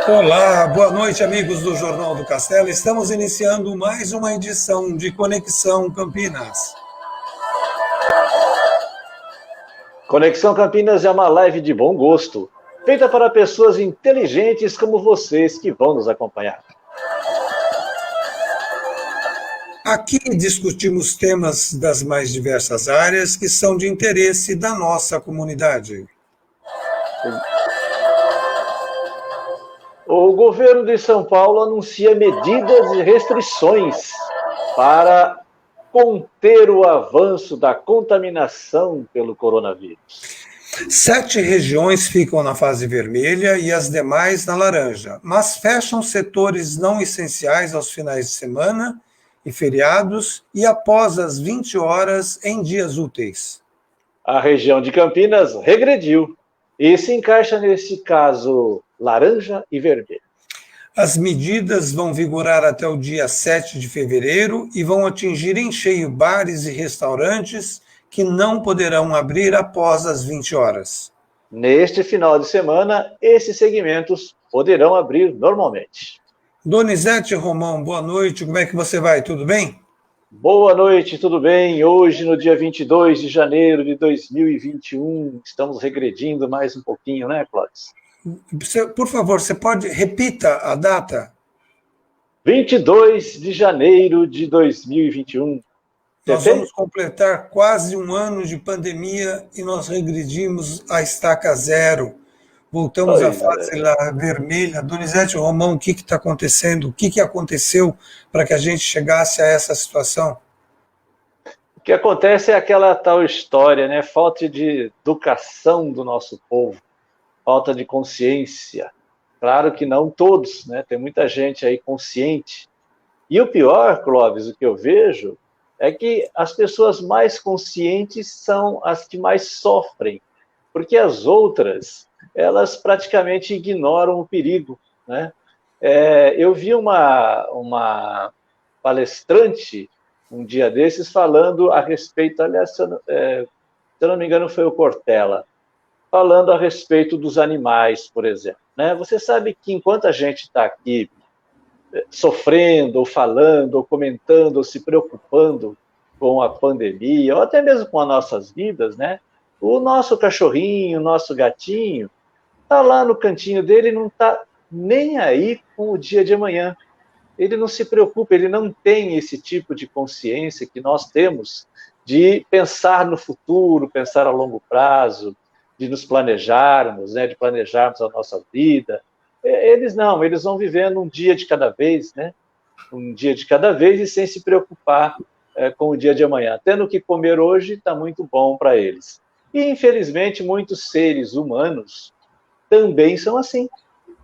Olá, boa noite, amigos do Jornal do Castelo. Estamos iniciando mais uma edição de Conexão Campinas. Conexão Campinas é uma live de bom gosto, feita para pessoas inteligentes como vocês que vão nos acompanhar. Aqui discutimos temas das mais diversas áreas que são de interesse da nossa comunidade. O governo de São Paulo anuncia medidas e restrições para conter o avanço da contaminação pelo coronavírus. 7 regiões ficam na fase vermelha e as demais na laranja, mas fecham setores não essenciais aos finais de semana e feriados e após as 20 horas em dias úteis. A região de Campinas regrediu e se encaixa nesse caso laranja e vermelho. As medidas vão vigorar até o dia 7 de fevereiro e vão atingir em cheio bares e restaurantes que não poderão abrir após as 20 horas. Neste final de semana, esses segmentos poderão abrir normalmente. Donizete Romão, boa noite, como é que você vai? Tudo bem? Boa noite, tudo bem? Hoje, no dia 22 de janeiro de 2021, estamos regredindo mais um pouquinho, né, Clóvis? Por favor, você pode repita a data? 22 de janeiro de 2021. Nós vamos completar quase um ano de pandemia e nós regredimos à estaca zero. Voltamos à fase vermelha. Donizete Romão, o que está acontecendo? O que aconteceu para que a gente chegasse a essa situação? O que acontece é aquela tal história, né? Falta de educação do nosso povo, falta de consciência. Claro que não todos, né? Tem muita gente aí consciente. E o pior, Clóvis, o que eu vejo é que as pessoas mais conscientes são as que mais sofrem, porque as outras, elas praticamente ignoram o perigo, né? Eu vi uma palestrante um dia desses falando a respeito, aliás, se eu não me engano foi o Cortella, falando a respeito dos animais, por exemplo, né? Você sabe que enquanto a gente está aqui sofrendo, ou falando, ou comentando, ou se preocupando com a pandemia, ou até mesmo com as nossas vidas, né? O nosso cachorrinho, o nosso gatinho, está lá no cantinho dele e não está nem aí com o dia de amanhã. Ele não se preocupa, ele não tem esse tipo de consciência que nós temos de pensar no futuro, pensar a longo prazo, de nos planejarmos, né? De planejarmos a nossa vida. Eles não, eles vão vivendo um dia de cada vez, né? Um dia de cada vez e sem se preocupar com o dia de amanhã. Tendo o que comer hoje, está muito bom para eles. E, infelizmente, muitos seres humanos também são assim,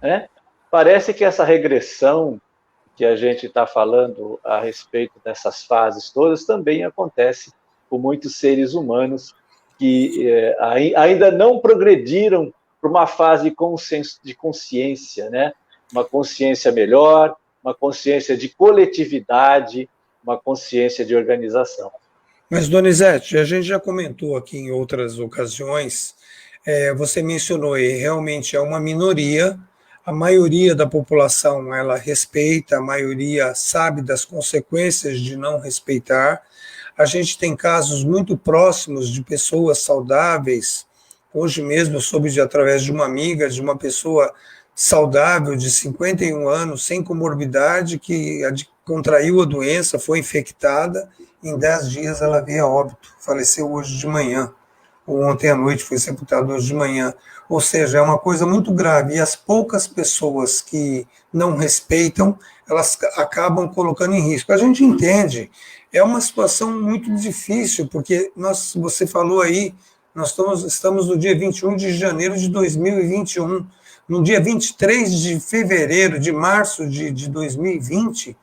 né? Parece que essa regressão que a gente está falando a respeito dessas fases todas também acontece com muitos seres humanos que ainda não progrediram para uma fase de consciência, né? Uma consciência melhor, uma consciência de coletividade, uma consciência de organização. Mas, Donizete, a gente já comentou aqui em outras ocasiões, você mencionou aí, realmente é uma minoria, a maioria da população ela respeita, a maioria sabe das consequências de não respeitar. A gente tem casos muito próximos de pessoas saudáveis. Hoje mesmo eu soube através de uma amiga, de uma pessoa saudável de 51 anos, sem comorbidade, que contraiu a doença, foi infectada, em 10 dias ela veio a óbito, faleceu hoje de manhã, ou ontem à noite, foi sepultado hoje de manhã. Ou seja, é uma coisa muito grave, e as poucas pessoas que não respeitam, elas acabam colocando em risco. A gente entende, é uma situação muito difícil, porque você falou aí, nós estamos no dia 21 de janeiro de 2021, no dia 23 de fevereiro, de março de 2020,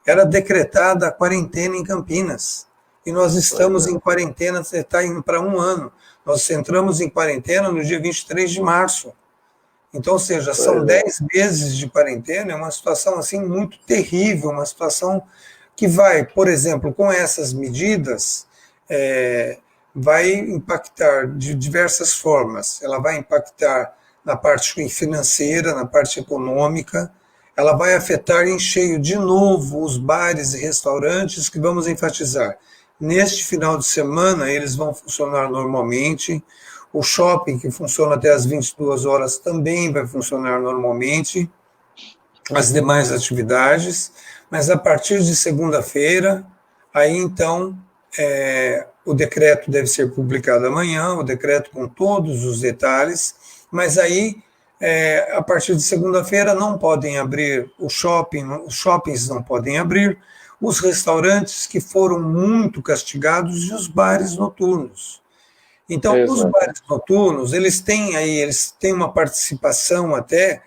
era decretada a quarentena em Campinas. E nós estamos em quarentena, está indo para um ano. Nós entramos em quarentena no dia 23 de março. Então, ou seja, são 10 meses de quarentena, é uma situação assim muito terrível, uma situação que vai, por exemplo, com essas medidas, vai impactar de diversas formas. Ela vai impactar na parte financeira, na parte econômica. Ela vai afetar em cheio de novo os bares e restaurantes, que vamos enfatizar. Neste final de semana, eles vão funcionar normalmente. O shopping, que funciona até as 22 horas, também vai funcionar normalmente. As demais atividades. Mas a partir de segunda-feira, aí então, o decreto deve ser publicado amanhã, o decreto com todos os detalhes, mas aí, a partir de segunda-feira, não podem abrir os shoppings não podem abrir, os restaurantes que foram muito castigados e os bares noturnos. Então, os bares noturnos, eles têm uma participação até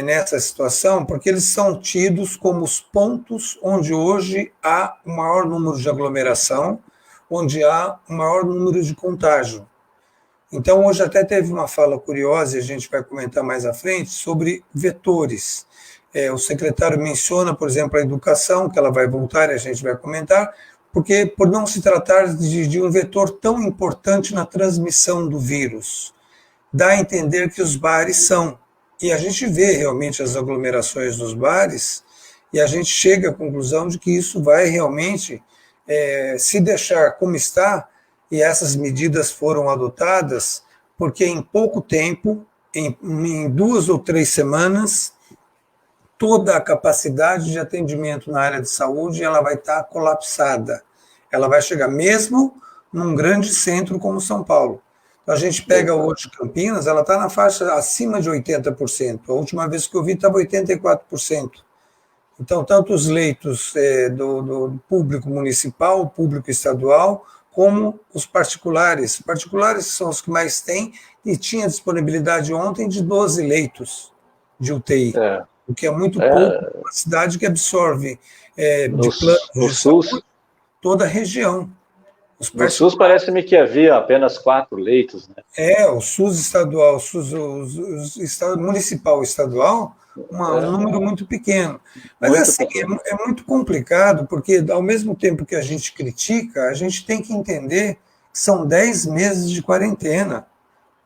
nessa situação, porque eles são tidos como os pontos onde hoje há o maior número de aglomeração, onde há o maior número de contágio. Então, hoje até teve uma fala curiosa, e a gente vai comentar mais à frente, sobre vetores. O secretário menciona, por exemplo, a educação, que ela vai voltar e a gente vai comentar, porque por não se tratar de um vetor tão importante na transmissão do vírus, dá a entender que os bares são. E a gente vê realmente as aglomerações nos bares e a gente chega à conclusão de que isso vai realmente se deixar como está, e essas medidas foram adotadas porque em pouco tempo, em 2 ou 3 semanas, toda a capacidade de atendimento na área de saúde ela vai estar colapsada. Ela vai chegar mesmo num grande centro como São Paulo. Então, a gente pega hoje Campinas, ela está na faixa acima de 80%. A última vez que eu vi estava 84%. Então, tanto os leitos do público municipal, público estadual, como os particulares. Particulares são os que mais têm, e tinha disponibilidade ontem de 12 leitos de UTI, o que é muito pouco, uma cidade que absorve de planos de saúde toda a região. No SUS parece-me que havia apenas 4 leitos, né? O SUS estadual, o municipal estadual, um número muito pequeno. Mas muito assim, pequeno. É muito complicado, porque ao mesmo tempo que a gente critica, a gente tem que entender que são 10 meses de quarentena.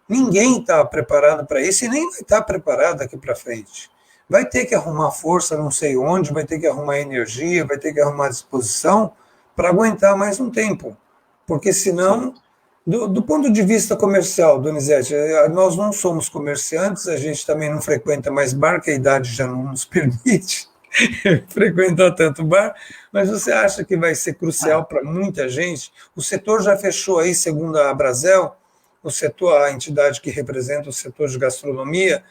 Ninguém está preparado para isso e nem vai estar preparado daqui para frente. Vai ter que arrumar força não sei onde, vai ter que arrumar energia, vai ter que arrumar disposição para aguentar mais um tempo. Porque senão, do ponto de vista comercial, Donizete, nós não somos comerciantes, a gente também não frequenta mais bar, que a idade já não nos permite frequentar tanto bar, mas você acha que vai ser crucial para muita gente? O setor já fechou aí, segundo a Abrazel, a entidade que representa o setor de gastronomia,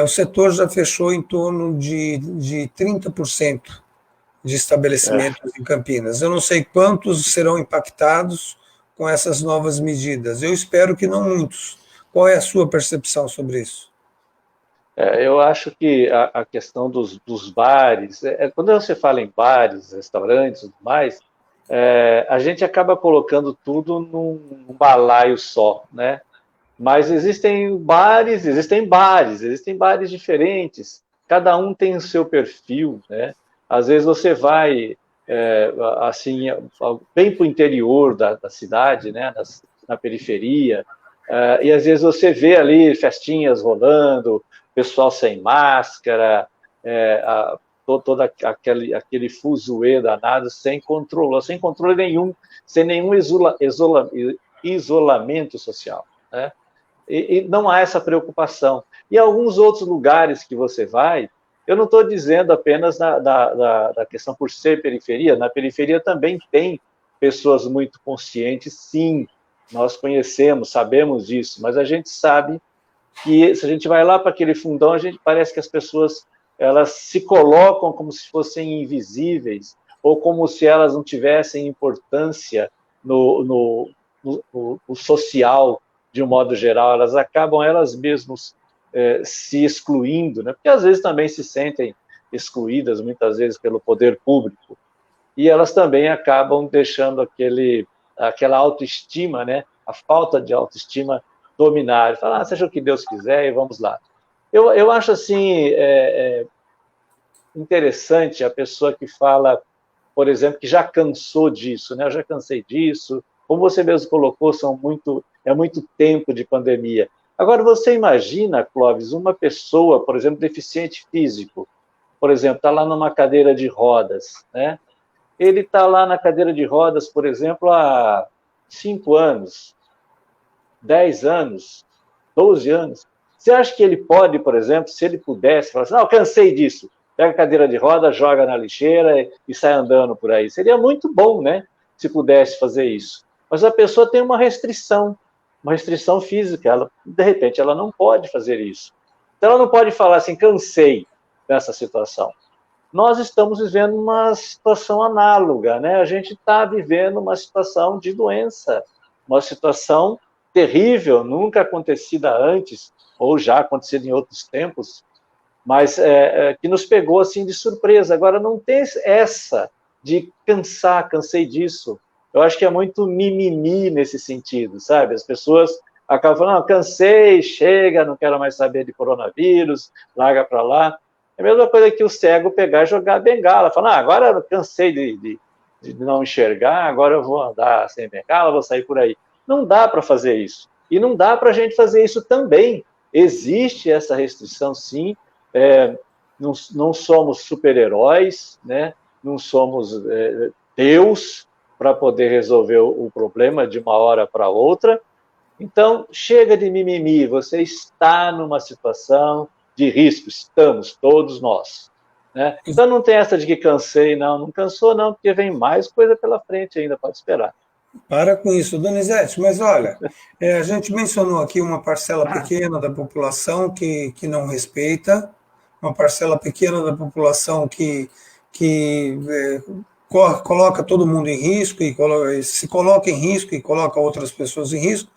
o setor já fechou em torno de 30% de estabelecimentos em Campinas. Eu não sei quantos serão impactados com essas novas medidas. Eu espero que não muitos. Qual é a sua percepção sobre isso? Eu acho que a questão dos bares, quando você fala em bares, restaurantes e tudo mais, a gente acaba colocando tudo num balaio só, né? Mas existem bares diferentes, cada um tem o seu perfil, né? Às vezes você vai assim bem para o interior da cidade, né? Na periferia, e às vezes você vê ali festinhas rolando, pessoal sem máscara, todo aquele fuzuê danado, sem controle nenhum, sem nenhum isolamento social, né? E não há essa preocupação. E alguns outros lugares que você vai, eu não estou dizendo apenas da questão por ser periferia, na periferia também tem pessoas muito conscientes, sim, nós conhecemos, sabemos disso, mas a gente sabe que se a gente vai lá para aquele fundão, parece que as pessoas elas se colocam como se fossem invisíveis, ou como se elas não tivessem importância no social, de um modo geral, elas acabam elas mesmas se excluindo, né? Porque às vezes também se sentem excluídas, muitas vezes pelo poder público, e elas também acabam deixando aquela autoestima, né? A falta de autoestima dominar, falar, seja o que Deus quiser e vamos lá. Eu acho assim interessante a pessoa que fala, por exemplo, que já cansou disso, né? Eu já cansei disso. Como você mesmo colocou, é muito tempo de pandemia. Agora, você imagina, Clóvis, uma pessoa, por exemplo, deficiente físico, por exemplo, está lá numa cadeira de rodas, né? Ele está lá na cadeira de rodas, por exemplo, há 5 anos, 10 anos, 12 anos. Você acha que ele pode, por exemplo, se ele pudesse, falar assim, não, cansei disso, pega a cadeira de roda, joga na lixeira e sai andando por aí. Seria muito bom, né, se pudesse fazer isso. Mas a pessoa tem uma restrição física, ela, de repente ela não pode fazer isso. Então ela não pode falar assim, cansei dessa situação. Nós estamos vivendo uma situação análoga, né? A gente está vivendo uma situação de doença, uma situação terrível, nunca acontecida antes, ou já acontecido em outros tempos, mas que nos pegou assim de surpresa. Agora, não tem essa de cansei disso. Eu acho que é muito mimimi nesse sentido, sabe? As pessoas acabam falando, não, cansei, chega, não quero mais saber de coronavírus, larga para lá. É a mesma coisa que o cego pegar e jogar a bengala, falar, agora eu cansei de não enxergar, agora eu vou andar sem bengala, vou sair por aí. Não dá para fazer isso. E não dá para a gente fazer isso também. Existe essa restrição, sim. Não somos super-heróis, né? Não somos Deus para poder resolver o problema de uma hora para outra. Então, chega de mimimi, você está numa situação de risco, estamos, todos nós. Né? Então, não tem essa de que cansei, não cansou, não, porque vem mais coisa pela frente ainda, pode esperar. Para com isso, Donizete, mas olha, a gente mencionou aqui uma parcela pequena da população que não respeita, uma parcela pequena da população que coloca todo mundo em risco, se coloca em risco e coloca outras pessoas em risco,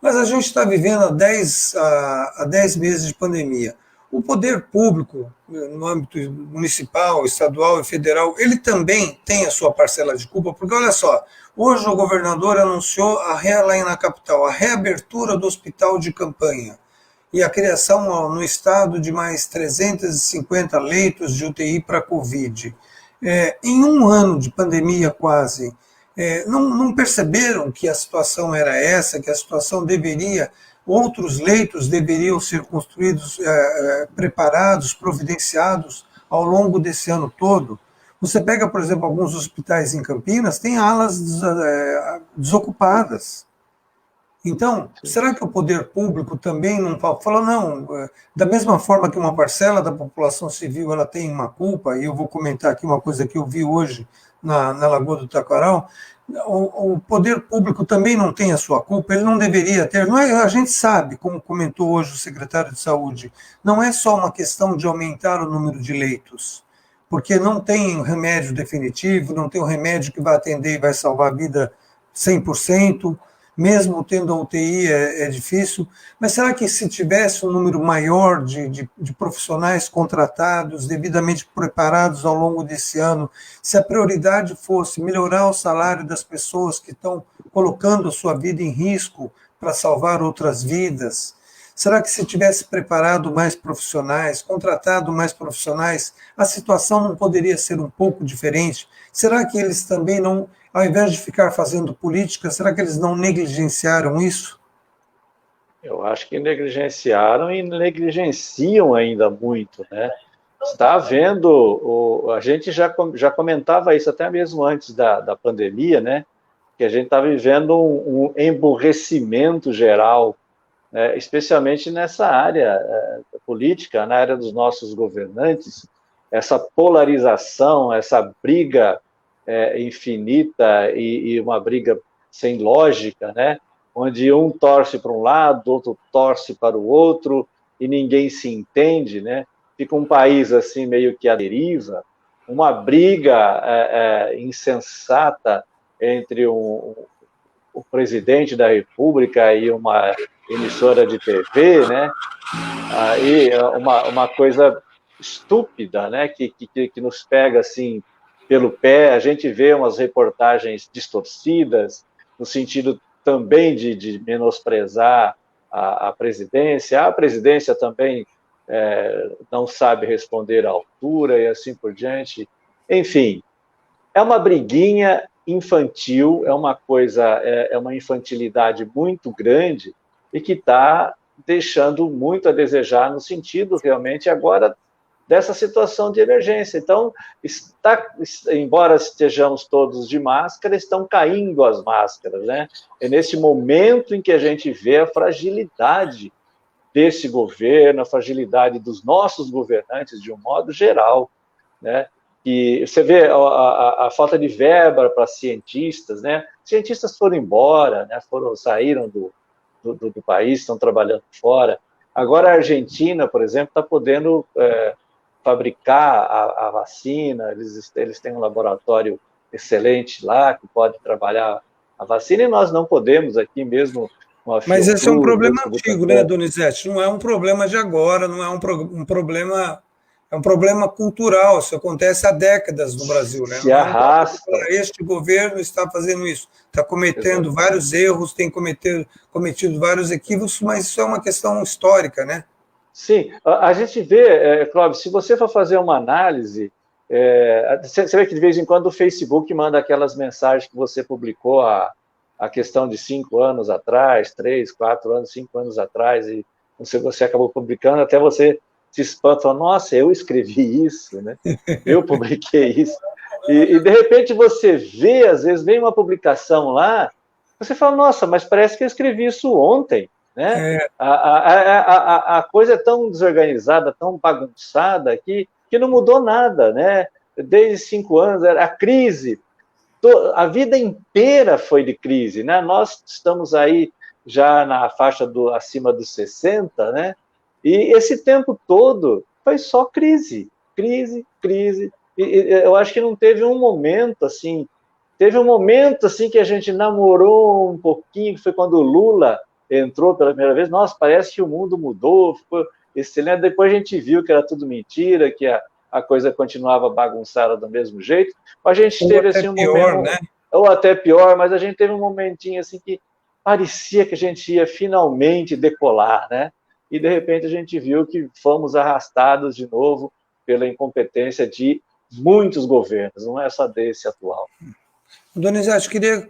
mas a gente está vivendo há 10 meses de pandemia. O poder público, no âmbito municipal, estadual e federal, ele também tem a sua parcela de culpa, porque olha só, hoje o governador anunciou lá na capital a reabertura do hospital de campanha e a criação no estado de mais 350 leitos de UTI para Covid. Em um ano de pandemia quase, não perceberam que a situação era essa, que a situação outros leitos deveriam ser construídos, preparados, providenciados ao longo desse ano todo? Você pega, por exemplo, alguns hospitais em Campinas, tem alas desocupadas. Então, será que o poder público também não fala, não, da mesma forma que uma parcela da população civil ela tem uma culpa, e eu vou comentar aqui uma coisa que eu vi hoje na Lagoa do Taquaral, o poder público também não tem a sua culpa, ele não deveria ter. Não é, a gente sabe, como comentou hoje o secretário de Saúde, não é só uma questão de aumentar o número de leitos, porque não tem um remédio definitivo, não tem um remédio que vai atender e vai salvar a vida 100%, mesmo tendo a UTI é difícil, mas será que se tivesse um número maior de profissionais contratados, devidamente preparados ao longo desse ano, se a prioridade fosse melhorar o salário das pessoas que estão colocando a sua vida em risco para salvar outras vidas, será que se tivesse preparado mais profissionais, contratado mais profissionais, a situação não poderia ser um pouco diferente? Será que eles também não, ao invés de ficar fazendo política, será que eles não negligenciaram isso? Eu acho que negligenciaram e negligenciam ainda muito, né? Está havendo, a gente já comentava isso até mesmo antes da pandemia, né? Que a gente está vivendo um emburrecimento geral, né? Especialmente nessa área política, na área dos nossos governantes, essa polarização, essa briga infinita e uma briga sem lógica, né? Onde um torce para um lado, outro torce para o outro e ninguém se entende, né? Fica um país assim meio que à deriva, uma briga insensata entre o presidente da República e uma emissora de TV, né? Aí uma coisa estúpida, né? Que nos pega assim pelo pé. A gente vê umas reportagens distorcidas no sentido também de menosprezar a presidência. A presidência também não sabe responder à altura e assim por diante. Enfim, é uma briguinha infantil, é uma coisa, é uma infantilidade muito grande e que está deixando muito a desejar no sentido realmente agora dessa situação de emergência. Então, embora estejamos todos de máscara, estão caindo as máscaras, né? É nesse momento em que a gente vê a fragilidade desse governo, a fragilidade dos nossos governantes de um modo geral, né? E você vê a falta de verba para cientistas, né? Cientistas foram embora, né? Saíram do país, estão trabalhando fora. Agora a Argentina, por exemplo, está podendo fabricar a vacina, eles têm um laboratório excelente lá, que pode trabalhar a vacina, e nós não podemos aqui mesmo. Mas esse é um problema antigo, né, Donizete? Não é um problema de agora, não é um problema, é um problema cultural, isso acontece há décadas no Brasil, né? Se arrasta. Este governo está fazendo isso, está cometendo vários erros, tem cometido vários equívocos, mas isso é uma questão histórica, né? Sim, a gente vê, Clóvis, se você for fazer uma análise, você vê que de vez em quando o Facebook manda aquelas mensagens que você publicou a questão de 5 anos atrás, 3, 4 anos, 5 anos atrás, e você acabou publicando, até você se espanta, fala, nossa, eu escrevi isso, né? Eu publiquei isso. E de repente você vê, às vezes, vem uma publicação lá, você fala, nossa, mas parece que eu escrevi isso ontem. Né? A coisa é tão desorganizada, tão bagunçada, que não mudou nada. Né? Desde 5 anos, a crise, a vida inteira foi de crise. Né? Nós estamos aí já na faixa acima dos 60, né? E esse tempo todo foi só crise, crise, crise. E eu acho que não teve um momento assim. Teve um momento assim que a gente namorou um pouquinho, que foi quando o Lula entrou pela primeira vez. Nossa, parece que o mundo mudou, ficou excelente. Depois a gente viu que era tudo mentira, que a coisa continuava bagunçada do mesmo jeito. Mas a gente teve assim um momento, né? Ou até pior, mas a gente teve um momentinho assim que parecia que a gente ia finalmente decolar, né? E de repente a gente viu que fomos arrastados de novo pela incompetência de muitos governos, não é só desse atual. Donizete, queria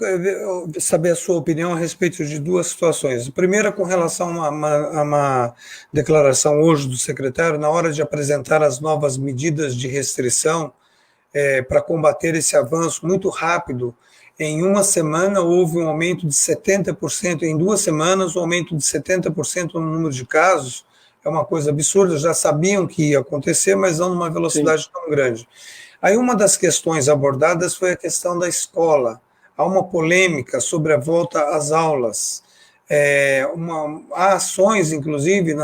saber a sua opinião a respeito de duas situações. A primeira, com relação a uma declaração hoje do secretário, na hora de apresentar as novas medidas de restrição para combater esse avanço muito rápido. Em uma semana houve um aumento de 70%, em 2 semanas um aumento de 70% no número de casos. É uma coisa absurda, já sabiam que ia acontecer, mas não numa velocidade tão grande. Aí uma das questões abordadas foi a questão da escola. Há uma polêmica sobre a volta às aulas. Há ações, inclusive,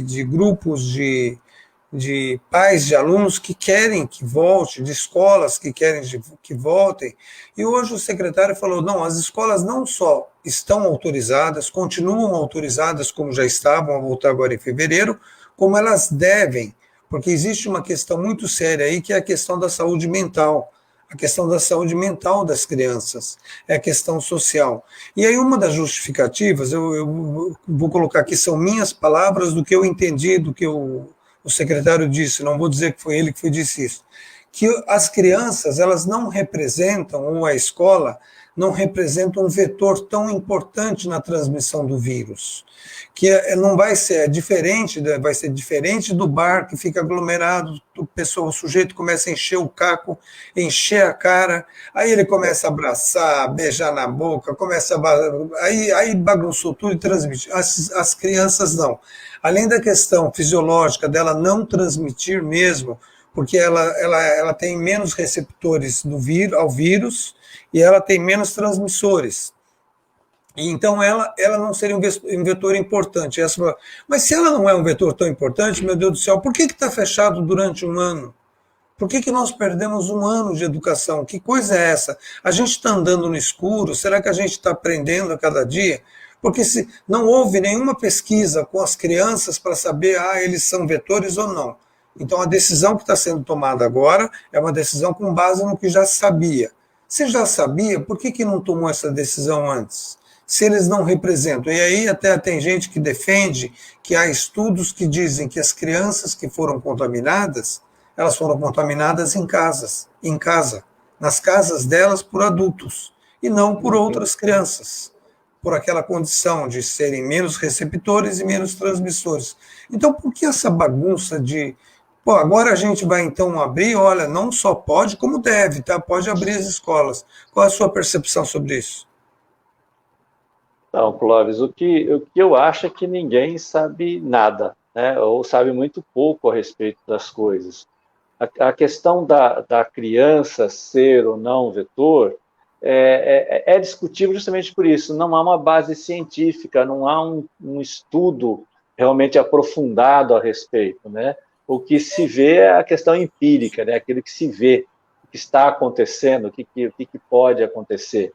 de grupos de pais de alunos que querem que volte, de escolas que querem que voltem. E hoje o secretário falou, não, as escolas não só estão autorizadas, continuam autorizadas como já estavam a voltar agora em fevereiro, como elas devem, porque existe uma questão muito séria aí, que é a questão da saúde mental, a questão da saúde mental das crianças, é a questão social. E aí uma das justificativas, eu vou colocar aqui, são minhas palavras do que eu entendi, do que o secretário disse, não vou dizer que foi ele que disse isso, que as crianças, elas não representam, ou a escola, não representa um vetor tão importante na transmissão do vírus, que não vai ser diferente, vai ser diferente do bar que fica aglomerado, o sujeito começa a encher o caco, encher a cara, aí ele começa a abraçar, beijar na boca, aí bagunçou tudo e transmite. As crianças não. Além da questão fisiológica dela não transmitir mesmo, porque ela tem menos receptores ao vírus, e ela tem menos transmissores. Então, ela não seria um vetor importante. Mas se ela não é um vetor tão importante, meu Deus do céu, por que está fechado durante um ano? Por que nós perdemos um ano de educação? Que coisa é essa? A gente está andando no escuro? Será que a gente está aprendendo a cada dia? Porque se não houve nenhuma pesquisa com as crianças para saber, eles são vetores ou não. Então, a decisão que está sendo tomada agora é uma decisão com base no que já se sabia. Se já sabia, por que não tomou essa decisão antes? Se eles não representam. E aí até tem gente que defende que há estudos que dizem que as crianças que foram contaminadas, elas foram contaminadas em casa, nas casas delas por adultos, e não por outras crianças. por aquela condição de serem menos receptores e menos transmissores. Então, por que essa bagunça de, pô, agora a gente vai então abrir, olha, não só pode, como deve, tá? Pode abrir as escolas. Qual é a sua percepção sobre isso? Então, Clóvis, o que eu acho é que ninguém sabe nada, né? Ou sabe muito pouco a respeito das coisas. A questão da criança ser ou não vetor é discutível justamente por isso. Não há uma base científica, não há um estudo realmente aprofundado a respeito, né? O que se vê é a questão empírica, né? Aquilo que se vê, o que está acontecendo, o que pode acontecer.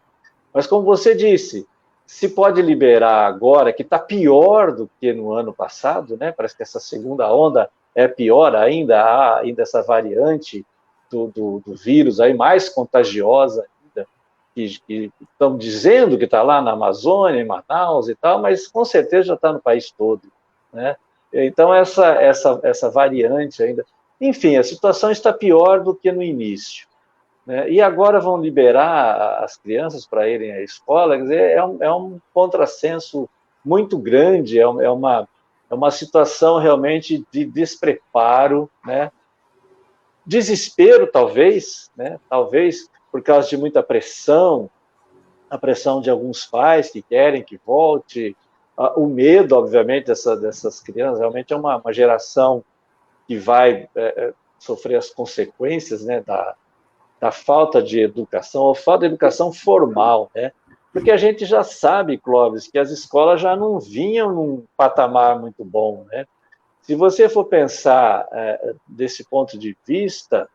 Mas, como você disse, se pode liberar agora, que está pior do que no ano passado, né? Parece que essa segunda onda é pior ainda, há ainda essa variante do vírus aí mais contagiosa ainda, que estão dizendo que está lá na Amazônia, em Manaus e tal, mas com certeza já está no país todo, né? Então, essa variante ainda... Enfim, a situação está pior do que no início, né? E agora vão liberar as crianças para irem à escola, quer dizer, é um contrassenso muito grande, é uma situação realmente de despreparo, né? Desespero, talvez, né? Talvez por causa de muita pressão, a pressão de alguns pais que querem que volte, o medo, obviamente, dessas crianças, realmente é uma geração que vai sofrer as consequências, né, da falta de educação, ou falta de educação formal, né? Porque a gente já sabe, Clóvis, que as escolas já não vinham num patamar muito bom, né? Se você for pensar desse ponto de vista,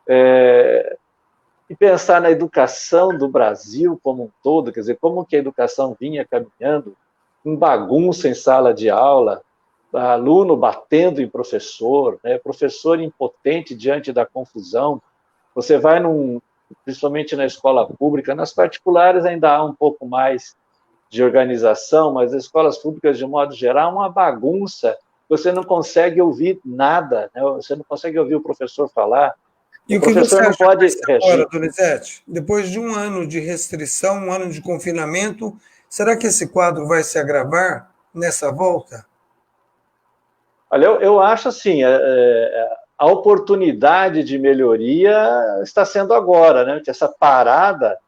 e pensar na educação do Brasil como um todo, quer dizer, como que a educação vinha caminhando, em bagunça em sala de aula, aluno batendo em professor, né? Professor impotente diante da confusão. Você vai principalmente na escola pública, nas particulares ainda há um pouco mais de organização, mas as escolas públicas, de modo geral, é uma bagunça. Você não consegue ouvir nada, né? Você não consegue ouvir o professor falar, E o o que você professor não acha que vai pode ser agora, reagir. Donizete? Depois de um ano de restrição, um ano de confinamento, será que esse quadro vai se agravar nessa volta? Olha, eu acho assim, a oportunidade de melhoria está sendo agora, né? Essa parada,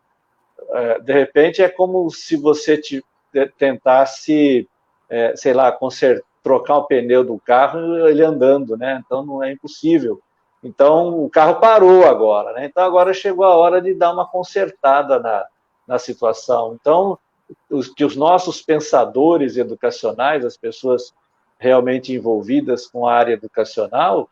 de repente, é como se você tentasse, sei lá, trocar o pneu do carro ele andando, né? Então não é impossível. Então o carro parou agora, né? Então agora chegou a hora de dar uma consertada na situação. Então que os nossos pensadores educacionais, as pessoas realmente envolvidas com a área educacional,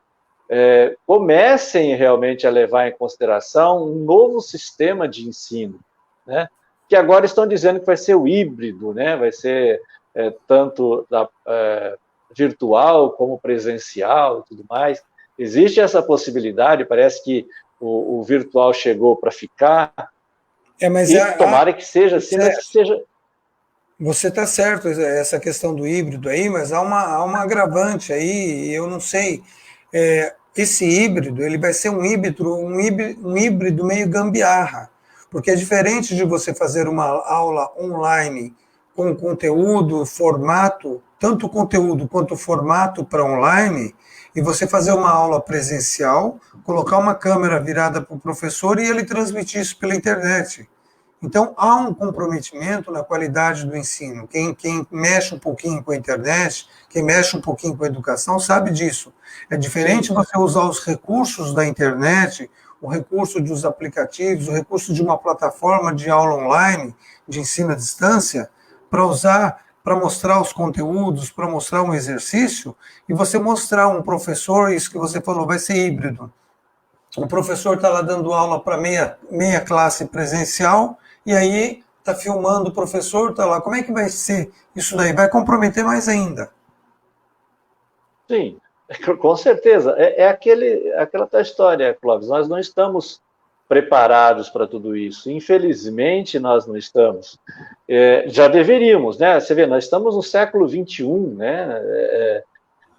comecem realmente a levar em consideração um novo sistema de ensino, né? Que agora estão dizendo que vai ser o híbrido, né? Vai ser tanto virtual como presencial e tudo mais. Existe essa possibilidade, parece que o virtual chegou para ficar, Mas e tomara que seja assim, mas que seja... você está certo, essa questão do híbrido aí, mas há uma agravante aí, eu não sei. Esse híbrido, ele vai ser um híbrido meio gambiarra, porque é diferente de você fazer uma aula online com conteúdo, formato, tanto conteúdo quanto formato para online, e você fazer uma aula presencial, colocar uma câmera virada para o professor e ele transmitir isso pela internet. Então, há um comprometimento na qualidade do ensino. Quem mexe um pouquinho com a internet, quem mexe um pouquinho com a educação, sabe disso. É diferente você usar os recursos da internet, o recurso dos aplicativos, o recurso de uma plataforma de aula online, de ensino à distância, para usar, para mostrar os conteúdos, para mostrar um exercício, e você mostrar um professor, isso que você falou, vai ser híbrido. O professor está lá dando aula para meia classe presencial, e aí está filmando o professor, está lá. Como é que vai ser isso daí? Vai comprometer mais ainda. Sim, com certeza. Aquela tua história, Clóvis. Nós não estamos preparados para tudo isso. Infelizmente, nós não estamos. Já deveríamos, né? Você vê, nós estamos no século XXI, né?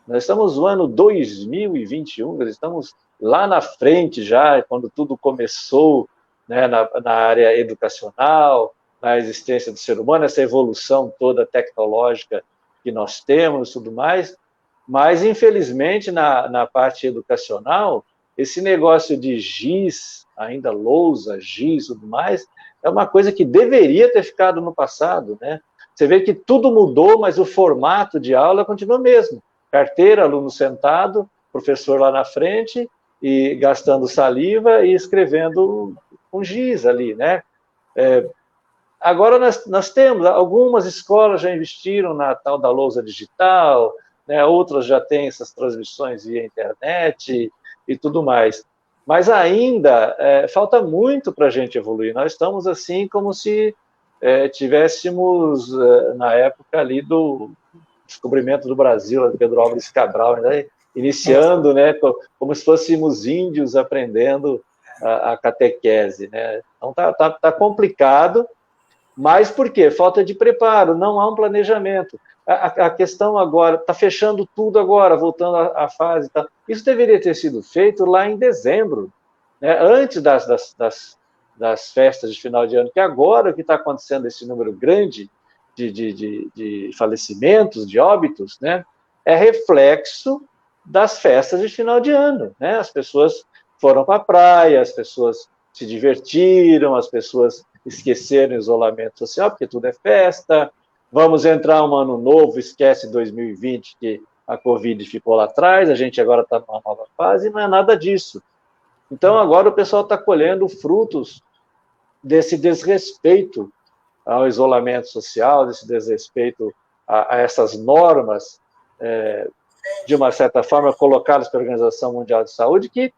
Nós estamos no ano 2021, estamos lá na frente já, quando tudo começou, né, na área educacional, na existência do ser humano, essa evolução toda tecnológica que nós temos e tudo mais, mas, infelizmente, na parte educacional, esse negócio de giz, ainda lousa, giz e tudo mais, é uma coisa que deveria ter ficado no passado, né? Você vê que tudo mudou, mas o formato de aula continua o mesmo. Carteira, aluno sentado, professor lá na frente, e gastando saliva e escrevendo com giz ali, né? Agora nós temos, algumas escolas já investiram na tal da lousa digital, né? Outras já têm essas transmissões via internet e tudo mais. Mas ainda falta muito para a gente evoluir. Nós estamos assim como se tivéssemos, na época ali do descobrimento do Brasil, Pedro Álvares Cabral, né? Iniciando, né? Como se fôssemos índios aprendendo a catequese, né? Então tá complicado. Mas por quê? Falta de preparo, não há um planejamento. A questão agora, está fechando tudo agora, voltando à fase. Tá? Isso deveria ter sido feito lá em dezembro, né? Antes das festas de final de ano, que agora o que está acontecendo, esse número grande de falecimentos, de óbitos, né? É reflexo das festas de final de ano. Né? As pessoas foram para a praia, as pessoas se divertiram, as pessoas esqueceram o isolamento social, porque tudo é festa, vamos entrar um ano novo, esquece 2020, que a Covid ficou lá atrás, a gente agora está numa nova fase, e não é nada disso. Então, agora o pessoal está colhendo frutos desse desrespeito ao isolamento social, desse desrespeito a essas normas, de uma certa forma, colocadas pela Organização Mundial de Saúde, que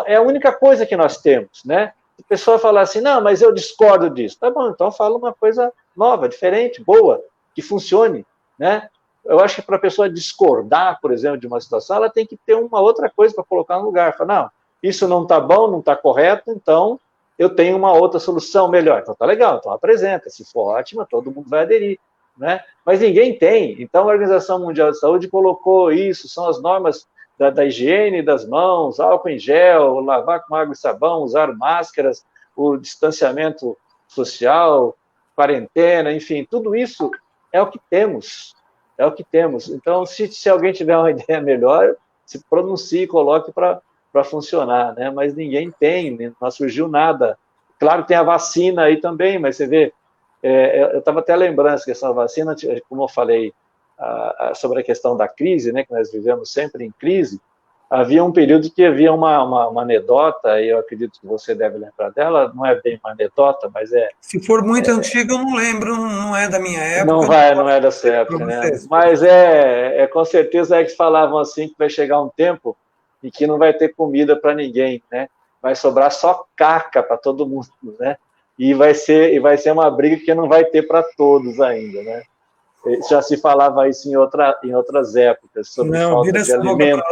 é a única coisa que nós temos, né? A pessoa fala assim, não, mas eu discordo disso. Tá bom, então fala uma coisa nova, diferente, boa, que funcione, né? Eu acho que para a pessoa discordar, por exemplo, de uma situação, ela tem que ter uma outra coisa para colocar no lugar. Fala, não, isso não está bom, não está correto, então eu tenho uma outra solução melhor. Então tá legal, então apresenta. Se for ótima, todo mundo vai aderir, né? Mas ninguém tem. Então a Organização Mundial de Saúde colocou isso, são as normas da higiene das mãos, álcool em gel, lavar com água e sabão, usar máscaras, o distanciamento social, quarentena, enfim, tudo isso é o que temos. É o que temos. Então, se alguém tiver uma ideia melhor, se pronuncie e coloque para funcionar, né? Mas ninguém tem, não surgiu nada. Claro que tem a vacina aí também, mas você vê, eu estava até lembrando que essa vacina, como eu falei, sobre a questão da crise, né, que nós vivemos sempre em crise, havia um período que havia uma anedota, e eu acredito que você deve lembrar dela, não é bem uma anedota, mas Se for muito antiga, eu não lembro, não é da minha época. Não é dessa época, né? Mas com certeza que falavam assim, que vai chegar um tempo em que não vai ter comida para ninguém, né? Vai sobrar só caca para todo mundo, né? E vai ser uma briga que não vai ter para todos ainda, né? Já se falava isso em outras épocas, sobre falta de alimento.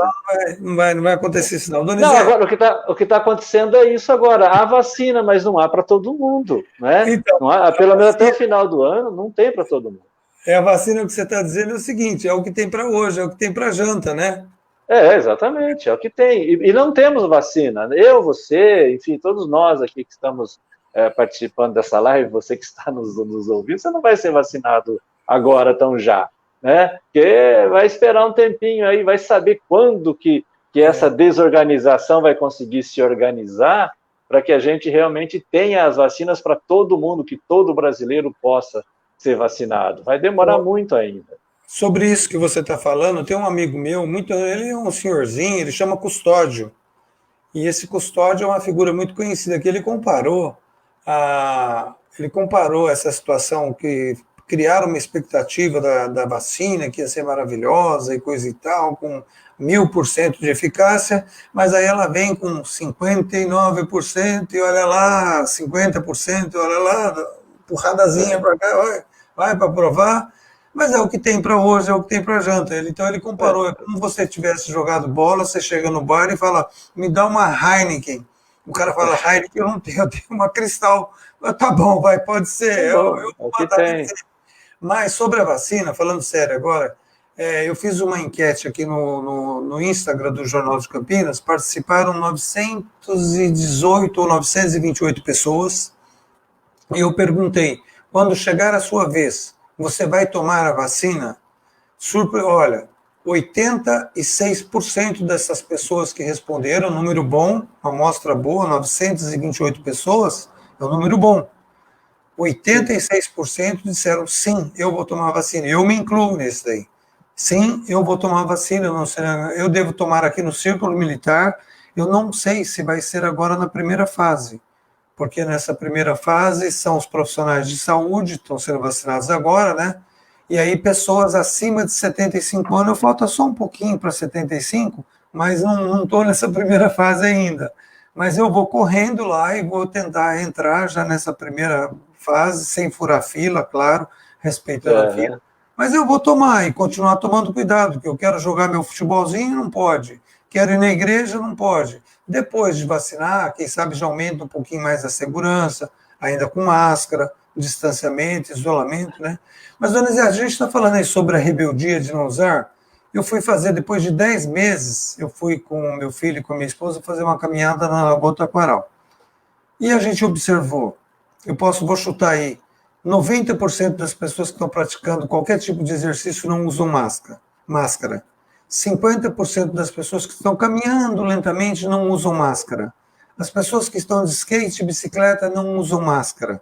Não vai acontecer isso, não. Não, agora o que está acontecendo é isso agora. Há vacina, mas não há para todo mundo, né? Então, não há, pelo menos até o final do ano, não tem para todo mundo. A vacina que você está dizendo é o seguinte, é o que tem para hoje, é o que tem para janta, né? Exatamente, é o que tem. E não temos vacina. Eu, você, enfim, todos nós aqui que estamos participando dessa live, você que está nos ouvindo, você não vai ser vacinado agora tão já, né? Porque vai esperar um tempinho aí, vai saber quando que essa desorganização vai conseguir se organizar para que a gente realmente tenha as vacinas para todo mundo, que todo brasileiro possa ser vacinado. Vai demorar muito ainda. Sobre isso que você está falando, tem um amigo meu, ele é um senhorzinho, ele chama Custódio, e esse Custódio é uma figura muito conhecida, que ele comparou essa situação que criaram uma expectativa da vacina, que ia ser maravilhosa e coisa e tal, com 1000% de eficácia, mas aí ela vem com 59% e olha lá, 50%, olha lá, empurradazinha para cá, vai para provar, mas é o que tem para hoje, é o que tem para janta. Então ele comparou, é como você tivesse jogado bola, você chega no bar e fala, me dá uma Heineken. O cara fala, Heineken eu não tenho, eu tenho uma Cristal. Tá bom, pode ser. Eu vou mandar dizer. Mas sobre a vacina, falando sério agora, eu fiz uma enquete aqui no Instagram do Jornal de Campinas, participaram 918 ou 928 pessoas, E eu perguntei, quando chegar a sua vez, você vai tomar a vacina? Olha, 86% dessas pessoas que responderam, número bom, uma amostra boa, 928 pessoas, é um número bom. 86% disseram sim, eu vou tomar vacina. Eu me incluo nesse daí. Sim, eu vou tomar vacina. Não sei, eu devo tomar aqui no Círculo Militar. Eu não sei se vai ser agora na primeira fase, porque nessa primeira fase são os profissionais de saúde, estão sendo vacinados agora, né? E aí pessoas acima de 75 anos, falta só um pouquinho para 75, mas não estou nessa primeira fase ainda. Mas eu vou correndo lá e vou tentar entrar já nessa primeira fase, sem furar fila, claro, respeitando a fila. Mas eu vou tomar e continuar tomando cuidado, porque eu quero jogar meu futebolzinho, não pode. Quero ir na igreja, não pode. Depois de vacinar, quem sabe já aumenta um pouquinho mais a segurança, ainda com máscara, distanciamento, isolamento, né? Mas, dona Zé, a gente está falando aí sobre a rebeldia de não usar. Eu fui fazer, depois de 10 meses, eu fui com o meu filho e com a minha esposa fazer uma caminhada na Lagoa Taquaral. E a gente observou, vou chutar aí, 90% das pessoas que estão praticando qualquer tipo de exercício não usam máscara. 50% das pessoas que estão caminhando lentamente não usam máscara. As pessoas que estão de skate e bicicleta não usam máscara.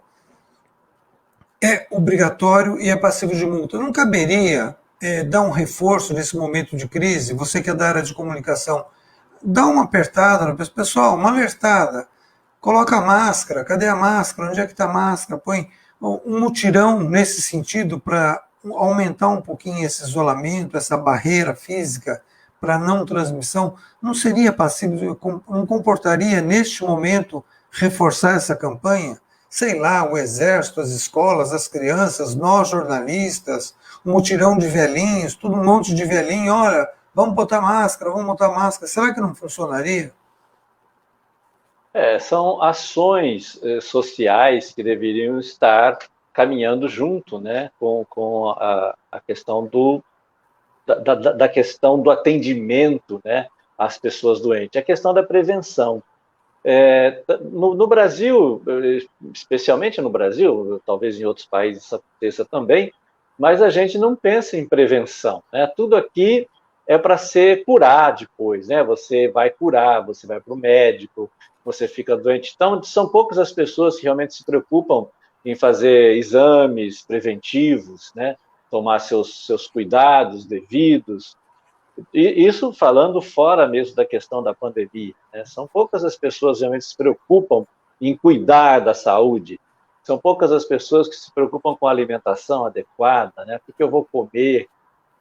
É obrigatório e é passivo de multa. Não caberia dar um reforço nesse momento de crise? Você que é da área de comunicação, dá uma apertada na pessoa. Pessoal, uma alertada. Coloca a máscara. Cadê a máscara? Onde é que está a máscara? Põe um mutirão nesse sentido para aumentar um pouquinho esse isolamento, essa barreira física para não transmissão. Não seria passível, não comportaria neste momento reforçar essa campanha? Sei lá, o exército, as escolas, as crianças, nós jornalistas, um mutirão de velhinhos, tudo um monte de velhinho, olha, vamos botar máscara, vamos botar máscara. Será que não funcionaria? São ações sociais que deveriam estar caminhando junto, né, com a questão da questão do atendimento, né, às pessoas doentes, a questão da prevenção. No Brasil, especialmente no Brasil, talvez em outros países isso aconteça também, mas a gente não pensa em prevenção, né? Tudo aqui é para ser curar depois, né? Você vai curar, você vai para o médico, você fica doente. Então, são poucas as pessoas que realmente se preocupam em fazer exames preventivos, né? Tomar seus cuidados devidos. E isso falando fora mesmo da questão da pandemia, né? São poucas as pessoas que realmente se preocupam em cuidar da saúde. São poucas as pessoas que se preocupam com a alimentação adequada, né? O que eu vou comer,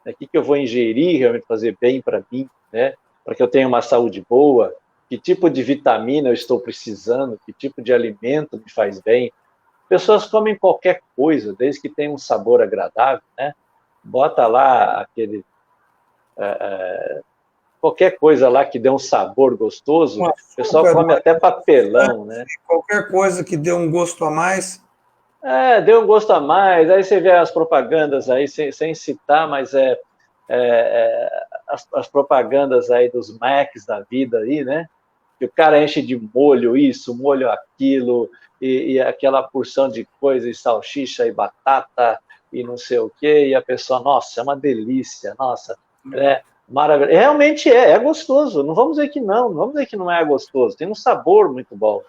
né? O que eu vou ingerir realmente fazer bem para mim, né? Para que eu tenha uma saúde boa, que tipo de vitamina eu estou precisando, que tipo de alimento me faz bem. Pessoas comem qualquer coisa, desde que tenha um sabor agradável, né? Bota lá qualquer coisa lá que dê um sabor gostoso, o pessoal come até papelão, né? Qualquer coisa que dê um gosto a mais. Deu um gosto a mais, aí você vê as propagandas aí, sem citar, mas as propagandas aí dos Macs da vida aí, né? Que o cara enche de molho isso, molho aquilo, e aquela porção de coisa, e salsicha e batata, e não sei o quê, e a pessoa, nossa, é uma delícia, nossa, né? Maravilha. Realmente é gostoso, não vamos dizer que não vamos dizer que não é gostoso, tem um sabor muito bom.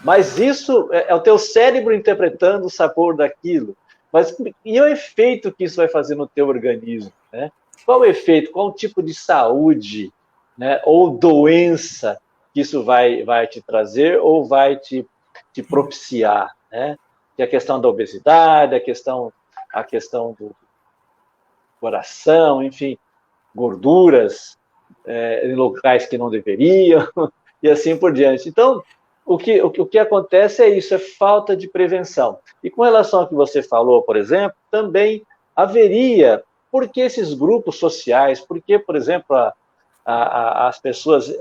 Mas isso é o teu cérebro interpretando o sabor daquilo. Mas e o efeito que isso vai fazer no teu organismo, né? Qual o efeito, qual o tipo de saúde, né, ou doença que isso vai te trazer ou vai te propiciar, né? Que é a questão da obesidade, a questão do coração, enfim, gorduras em locais que não deveriam, e assim por diante. Então, o que acontece é isso, é falta de prevenção. E com relação ao que você falou, por exemplo, também haveria, porque esses grupos sociais, porque, por exemplo, as pessoas,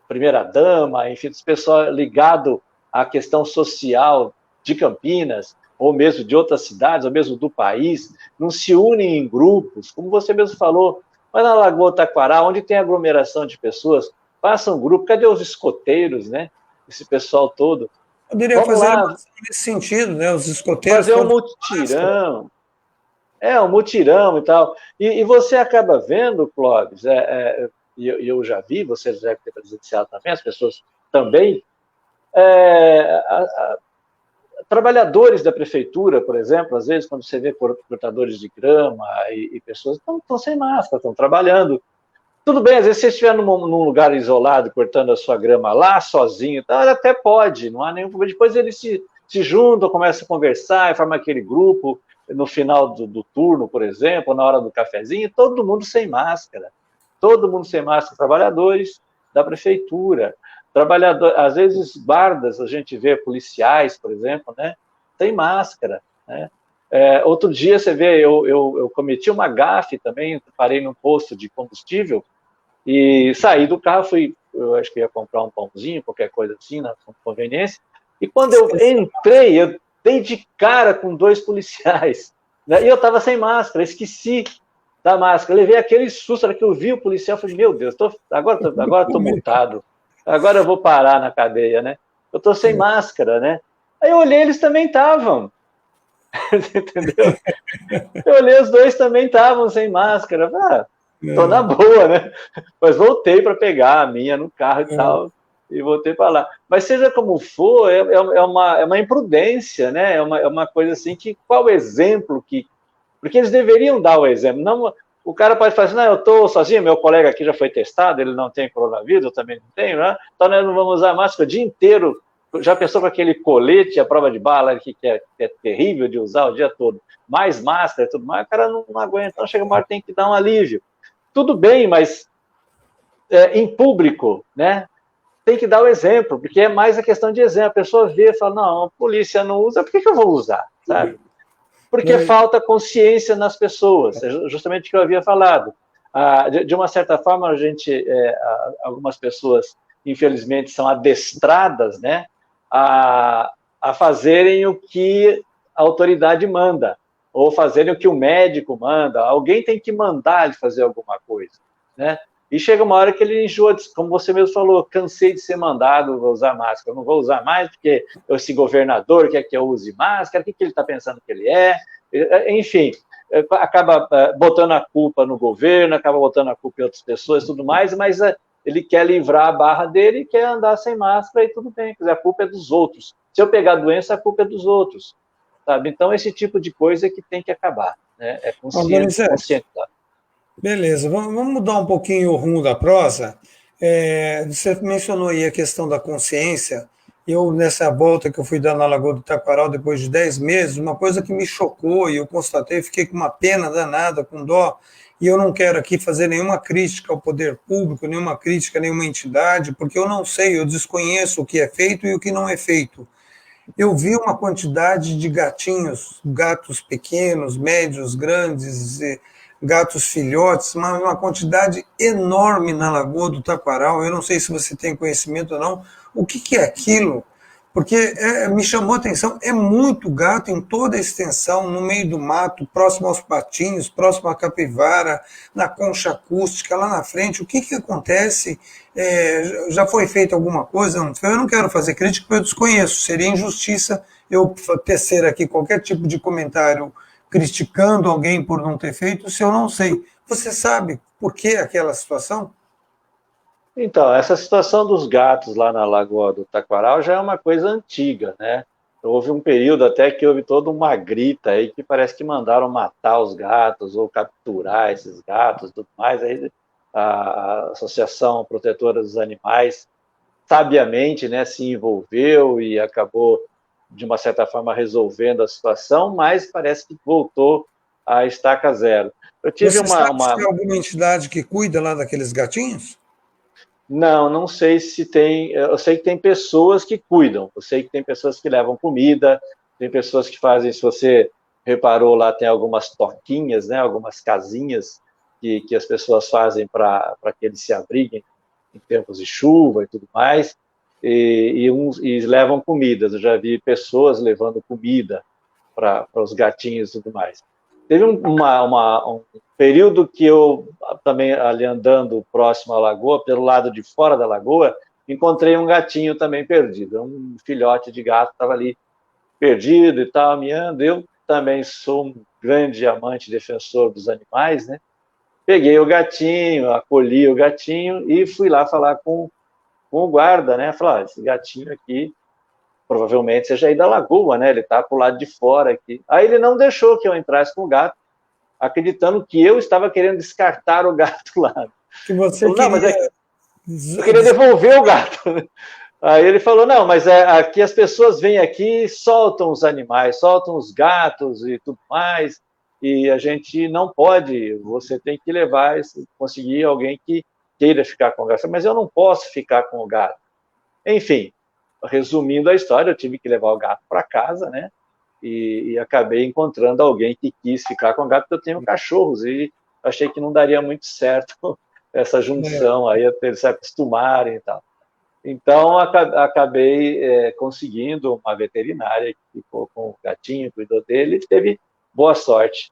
primeira-dama, enfim, esse pessoal ligado à questão social de Campinas, ou mesmo de outras cidades, ou mesmo do país, não se unem em grupos, como você mesmo falou, vai na Lagoa Taquará, onde tem aglomeração de pessoas, faça um grupo, cadê os escoteiros, né? Esse pessoal todo, Poderia Vamos fazer uma lá, ação nesse sentido, né? Os escoteiros fazer um todos com máscara. mutirão. Um mutirão e tal. E você acaba vendo, Clóvis, e eu já vi, você deve ter presenciado também, as pessoas também, trabalhadores da prefeitura, por exemplo, às vezes, quando você vê cortadores de grama e pessoas estão sem máscara, estão trabalhando. Tudo bem, às vezes, se você estiver num lugar isolado, cortando a sua grama lá, sozinho, tá, até pode, não há nenhum problema. Depois eles se juntam, começam a conversar, formam aquele grupo, no final do turno, por exemplo, na hora do cafezinho, todo mundo sem máscara. Todo mundo sem máscara, trabalhadores da prefeitura. Às vezes, guardas, a gente vê policiais, por exemplo, né, sem máscara, né? Outro dia, você vê, eu cometi uma gafe também, parei num posto de combustível, e saí do carro, eu acho que ia comprar um pãozinho, qualquer coisa assim, na conveniência. E quando eu entrei, eu dei de cara com dois policiais. Né? E eu estava sem máscara, esqueci da máscara. Levei aquele susto, na hora que eu vi o policial, eu falei, meu Deus, agora estou multado. Agora eu vou parar na cadeia, né? Eu estou sem máscara, né? Aí eu olhei, eles também estavam. Entendeu? Eu olhei, os dois também estavam sem máscara. Tô na boa, né? Mas voltei para pegar a minha no carro e tal, e voltei para lá. Mas seja como for, é uma imprudência, né? É uma coisa assim que, qual o exemplo que... Porque eles deveriam dar o exemplo. Não, o cara pode falar assim, não, eu estou sozinho, meu colega aqui já foi testado, ele não tem coronavírus, eu também não tenho, né? Então nós não vamos usar máscara o dia inteiro. Já pensou com aquele colete, a prova de bala, que é terrível de usar o dia todo, mais máscara e tudo mais, o cara não aguenta, então chega uma hora que tem que dar um alívio. Tudo bem, mas em público, né? Tem que dar o exemplo, porque é mais a questão de exemplo. A pessoa vê e fala, não, a polícia não usa, por que eu vou usar? Sabe? Porque falta consciência nas pessoas, é justamente o que eu havia falado. De uma certa forma, algumas pessoas, infelizmente, são adestradas, né, a fazerem o que a autoridade manda, ou fazerem o que o médico manda. Alguém tem que mandar ele fazer alguma coisa, né? E chega uma hora que ele enjoa, como você mesmo falou, cansei de ser mandado, vou usar máscara, eu não vou usar mais porque esse governador quer que eu use máscara, o que ele está pensando que ele é? Enfim, acaba botando a culpa no governo, acaba botando a culpa em outras pessoas e tudo mais, mas ele quer livrar a barra dele e quer andar sem máscara e tudo bem, a culpa é dos outros. Se eu pegar a doença, a culpa é dos outros, sabe? Então, esse tipo de coisa é que tem que acabar, né? É Donizete, conscientizar. beleza, vamos mudar um pouquinho o rumo da prosa. Você mencionou aí a questão da consciência. Eu, nessa volta que eu fui dar na Lagoa do Taquaral, depois de 10 meses, uma coisa que me chocou e eu constatei, fiquei com uma pena danada, com dó, e eu não quero aqui fazer nenhuma crítica ao poder público, nenhuma crítica a nenhuma entidade, porque eu não sei, eu desconheço o que é feito e o que não é feito. Eu vi uma quantidade de gatinhos, gatos pequenos, médios, grandes, gatos filhotes, uma quantidade enorme na Lagoa do Taquaral. Eu não sei se você tem conhecimento ou não. O que é aquilo? Porque me chamou a atenção, é muito gato em toda a extensão, no meio do mato, próximo aos patinhos, próximo à capivara, na concha acústica, lá na frente. O que acontece? Já foi feita alguma coisa? Não foi? Eu não quero fazer crítica porque eu desconheço. Seria injustiça eu tecer aqui qualquer tipo de comentário criticando alguém por não ter feito se eu não sei. Você sabe por que aquela situação? Então, essa situação dos gatos lá na Lagoa do Taquaral já é uma coisa antiga, né? Houve um período até que houve toda uma grita aí que parece que mandaram matar os gatos ou capturar esses gatos e tudo mais. Aí a Associação Protetora dos Animais, sabiamente, né, se envolveu e acabou, de uma certa forma, resolvendo a situação, mas parece que voltou à estaca zero. Eu tive Você sabe se tem alguma entidade que cuida lá daqueles gatinhos? Não sei se tem. Eu sei que tem pessoas que cuidam, eu sei que tem pessoas que levam comida, tem pessoas que fazem, se você reparou lá, tem algumas toquinhas, né, algumas casinhas que as pessoas fazem para que eles se abriguem em tempos de chuva e tudo mais, e levam comidas. Eu já vi pessoas levando comida para os gatinhos e tudo mais. Teve um período que eu também ali andando próximo à lagoa, pelo lado de fora da lagoa, encontrei um gatinho também perdido, um filhote de gato estava ali perdido e tal, miando. Eu também sou um grande amante, defensor dos animais, né? Peguei o gatinho, acolhi o gatinho e fui lá falar com o guarda, né? Falar, esse gatinho aqui provavelmente seja aí da lagoa, né? Ele está para o lado de fora aqui. Aí ele não deixou que eu entrasse com o gato, acreditando que eu estava querendo descartar o gato lá. Que você Falou, não, mas queria. eu queria devolver o gato. Aí ele falou, não, mas aqui as pessoas vêm aqui e soltam os animais, soltam os gatos e tudo mais, e a gente não pode, você tem que levar, conseguir alguém que queira ficar com o gato. Mas eu não posso ficar com o gato. Enfim, resumindo a história, eu tive que levar o gato para casa, né? E acabei encontrando alguém que quis ficar com o gato, porque eu tenho cachorros, e achei que não daria muito certo essa junção aí, até eles se acostumarem e tal. Então, acabei conseguindo uma veterinária que ficou com o gatinho, cuidou dele, e teve boa sorte,